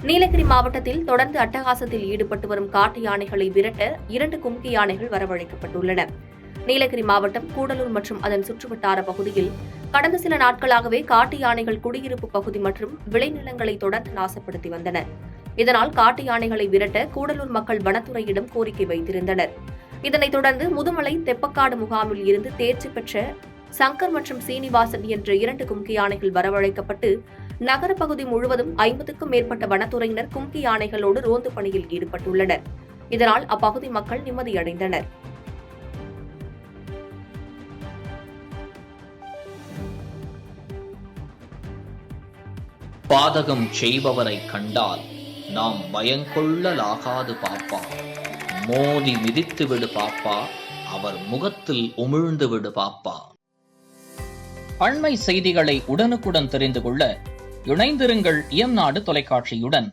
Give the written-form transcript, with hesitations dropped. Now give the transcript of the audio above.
நீலகிரி மாவட்டத்தில் தொடர்ந்து அட்டகாசத்தில் ஈடுபட்டு வரும் காட்டு யானைகளை விரட்ட 2 கும்கி யானைகள் வரவழைக்கப்பட்டுள்ளன. நீலகிரி மாவட்டம் கூடலூர் மற்றும் அதன் சுற்றுவட்டார பகுதியில் கடந்த சில நாட்களாகவே காட்டு யானைகள் குடியிருப்பு பகுதி மற்றும் விளைநிலங்களை தொடர்ந்து நாசப்படுத்தி வந்தன. இதனால் காட்டு யானைகளை விரட்ட கூடலூர் மக்கள் வனத்துறையிடம் கோரிக்கை வைத்திருந்தனர். இதனைத் தொடர்ந்து முதுமலை தெப்பக்காடு முகாமில் இருந்து தேர்ச்சி பெற்ற சங்கர் மற்றும் சீனிவாசன் என்ற 2 கும்கி யானைகள் வரவழைக்கப்பட்டு நகர பகுதி முழுவதும் 50க்கும் மேற்பட்ட வனத்துறையினர் கும்கி யானைகளோடு ரோந்து பணியில் ஈடுபட்டுள்ளனர். இதனால் அப்பகுதி மக்கள் நிம்மதியடைந்தனர். பாதகம் செய்பவரை கண்டால் நாம் பயங்கொள்ளலாகாது பாப்பா. மோதி மிதித்து விடு பாப்பா, அவர் முகத்தில் உமிழ்ந்து விடு பாப்பா. அண்மை செய்திகளை உடனுக்குடன் தெரிந்து கொள்ள இணைந்திருங்கள் இயம்நாடு தொலைக்காட்சியுடன்.